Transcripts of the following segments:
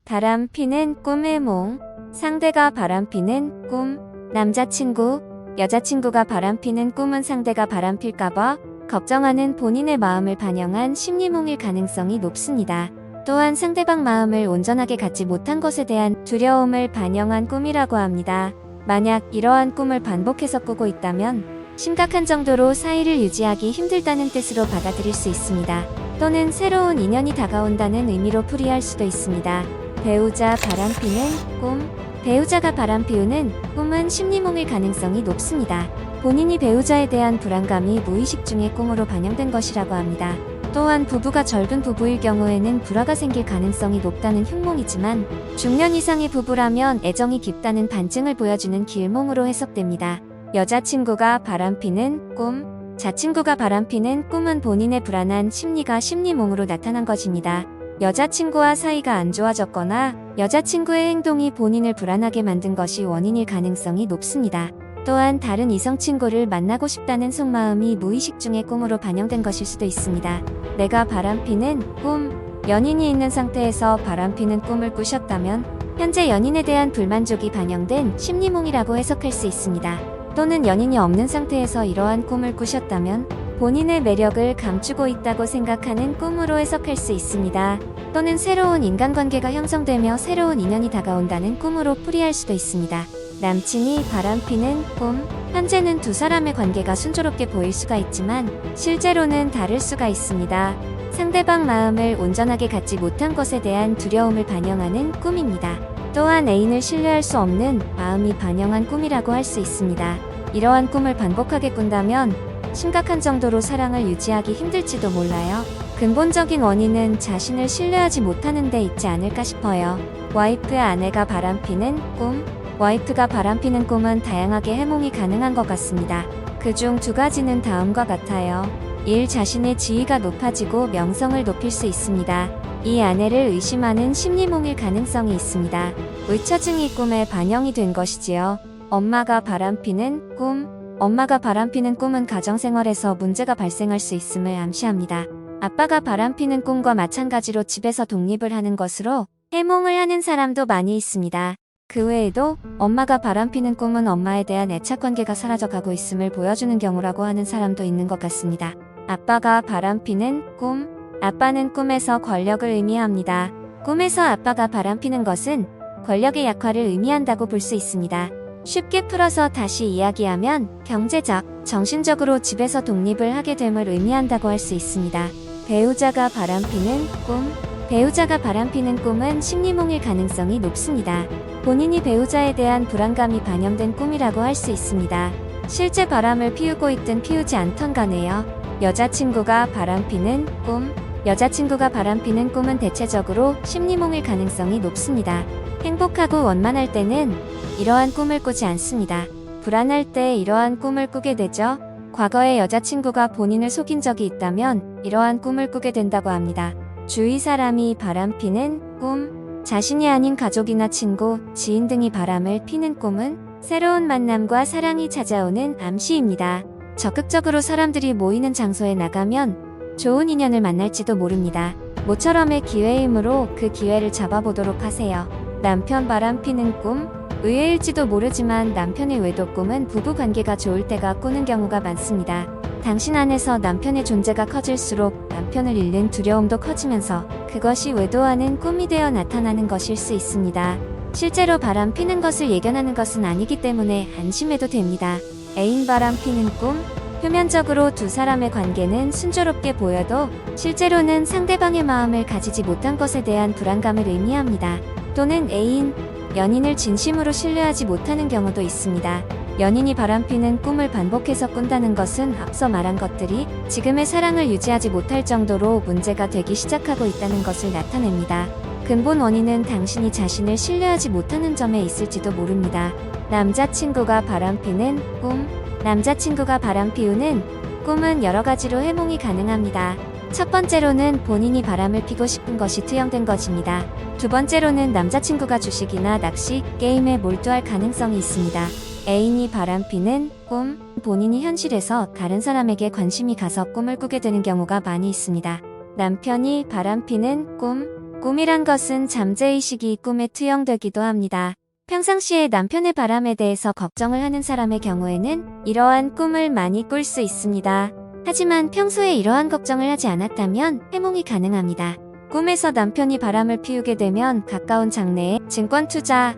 바람피는 꿈의 몽, 상대가 바람피는 꿈, 남자친구, 여자친구가 바람피는 꿈은 상대가 바람필까봐 걱정하는 본인의 마음을 반영한 심리몽일 가능성이 높습니다. 또한 상대방 마음을 온전하게 갖지 못한 것에 대한 두려움을 반영한 꿈이라고 합니다. 만약 이러한 꿈을 반복해서 꾸고 있다면 심각한 정도로 사이를 유지하기 힘들다는 뜻으로 받아들일 수 있습니다. 또는 새로운 인연이 다가온다는 의미로 풀이할 수도 있습니다. 배우자 바람피는 꿈, 배우자가 바람피우는 꿈은 심리몽일 가능성이 높습니다. 본인이 배우자에 대한 불안감이 무의식 중에 꿈으로 반영된 것이라고 합니다. 또한 부부가 젊은 부부일 경우에는 불화가 생길 가능성이 높다는 흉몽이지만 중년 이상의 부부라면 애정이 깊다는 반증을 보여주는 길몽으로 해석됩니다. 여자친구가 바람피는 꿈, 자친구가 바람피는 꿈은 본인의 불안한 심리가 심리몽으로 나타난 것입니다. 여자친구와 사이가 안 좋아졌거나 여자친구의 행동이 본인을 불안하게 만든 것이 원인일 가능성이 높습니다. 또한 다른 이성 친구를 만나고 싶다는 속마음이 무의식 중에 꿈으로 반영된 것일 수도 있습니다. 내가 바람피는 꿈, 연인이 있는 상태에서 바람피는 꿈을 꾸셨다면 현재 연인에 대한 불만족이 반영된 심리몽이라고 해석할 수 있습니다. 또는 연인이 없는 상태에서 이러한 꿈을 꾸셨다면 본인의 매력을 감추고 있다고 생각하는 꿈으로 해석할 수 있습니다. 또는 새로운 인간관계가 형성되며 새로운 인연이 다가온다는 꿈으로 풀이할 수도 있습니다. 남친이 바람피는 꿈, 현재는 두 사람의 관계가 순조롭게 보일 수가 있지만 실제로는 다를 수가 있습니다. 상대방 마음을 온전하게 갖지 못한 것에 대한 두려움을 반영하는 꿈입니다. 또한 애인을 신뢰할 수 없는 마음이 반영한 꿈이라고 할 수 있습니다. 이러한 꿈을 반복하게 꾼다면 심각한 정도로 사랑을 유지하기 힘들지도 몰라요. 근본적인 원인은 자신을 신뢰하지 못하는 데 있지 않을까 싶어요. 와이프 아내가 바람피는 꿈, 와이프가 바람피는 꿈은 다양하게 해몽이 가능한 것 같습니다. 그중 두 가지는 다음과 같아요. 1. 자신의 지위가 높아지고 명성을 높일 수 있습니다. 이 아내를 의심하는 심리몽일 가능성이 있습니다. 의처증이 꿈에 반영이 된 것이지요. 엄마가 바람피는 꿈, 엄마가 바람피는 꿈은 가정생활에서 문제가 발생할 수 있음을 암시합니다. 아빠가 바람피는 꿈과 마찬가지로 집에서 독립을 하는 것으로 해몽을 하는 사람도 많이 있습니다. 그 외에도 엄마가 바람피는 꿈은 엄마에 대한 애착관계가 사라져가고 있음을 보여주는 경우라고 하는 사람도 있는 것 같습니다. 아빠가 바람피는 꿈, 아빠는 꿈에서 권력을 의미합니다. 꿈에서 아빠가 바람피는 것은 권력의 약화를 의미한다고 볼 수 있습니다. 쉽게 풀어서 다시 이야기하면 경제적, 정신적으로 집에서 독립을 하게 됨을 의미한다고 할 수 있습니다. 배우자가 바람피는 꿈, 배우자가 바람피는 꿈은 심리몽일 가능성이 높습니다. 본인이 배우자에 대한 불안감이 반영된 꿈이라고 할 수 있습니다. 실제 바람을 피우고 있든 피우지 않던 간에요. 여자친구가 바람피는 꿈, 여자친구가 바람피는 꿈은 대체적으로 심리몽일 가능성이 높습니다. 행복하고 원만할 때는 이러한 꿈을 꾸지 않습니다. 불안할 때 이러한 꿈을 꾸게 되죠. 과거에 여자친구가 본인을 속인 적이 있다면 이러한 꿈을 꾸게 된다고 합니다. 주위 사람이 바람피는 꿈, 자신이 아닌 가족이나 친구, 지인 등이 바람을 피는 꿈은 새로운 만남과 사랑이 찾아오는 암시입니다. 적극적으로 사람들이 모이는 장소에 나가면 좋은 인연을 만날지도 모릅니다. 모처럼의 기회이므로 그 기회를 잡아보도록 하세요. 남편 바람피는 꿈, 의외일지도 모르지만 남편의 외도 꿈은 부부관계가 좋을 때가 꾸는 경우가 많습니다. 당신 안에서 남편의 존재가 커질수록 남편을 잃는 두려움도 커지면서 그것이 외도하는 꿈이 되어 나타나는 것일 수 있습니다. 실제로 바람 피는 것을 예견하는 것은 아니기 때문에 안심해도 됩니다. 애인 바람 피는 꿈, 표면적으로 두 사람의 관계는 순조롭게 보여도 실제로는 상대방의 마음을 가지지 못한 것에 대한 불안감을 의미합니다. 또는 애인, 연인을 진심으로 신뢰하지 못하는 경우도 있습니다. 연인이 바람피는 꿈을 반복해서 꾼다는 것은 앞서 말한 것들이 지금의 사랑을 유지하지 못할 정도로 문제가 되기 시작하고 있다는 것을 나타냅니다. 근본 원인은 당신이 자신을 신뢰하지 못하는 점에 있을지도 모릅니다. 남자친구가 바람피는 꿈, 남자친구가 바람피우는 꿈은 여러 가지로 해몽이 가능합니다. 첫 번째로는 본인이 바람을 피고 싶은 것이 투영된 것입니다. 두 번째로는 남자친구가 주식이나 낚시, 게임에 몰두할 가능성이 있습니다. 애인이 바람피는 꿈, 본인이 현실에서 다른 사람에게 관심이 가서 꿈을 꾸게 되는 경우가 많이 있습니다. 남편이 바람피는 꿈, 꿈이란 것은 잠재의식이 꿈에 투영되기도 합니다. 평상시에 남편의 바람에 대해서 걱정을 하는 사람의 경우에는 이러한 꿈을 많이 꿀 수 있습니다. 하지만 평소에 이러한 걱정을 하지 않았다면 해몽이 가능합니다. 꿈에서 남편이 바람을 피우게 되면 가까운 장래에 증권 투자,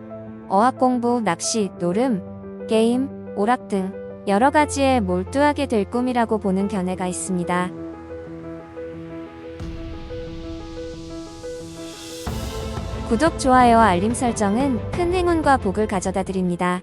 어학 공부, 낚시, 노름, 게임, 오락 등 여러 가지에 몰두하게 될 꿈이라고 보는 견해가 있습니다. 구독, 좋아요와 알림 설정은 큰 행운과 복을 가져다 드립니다.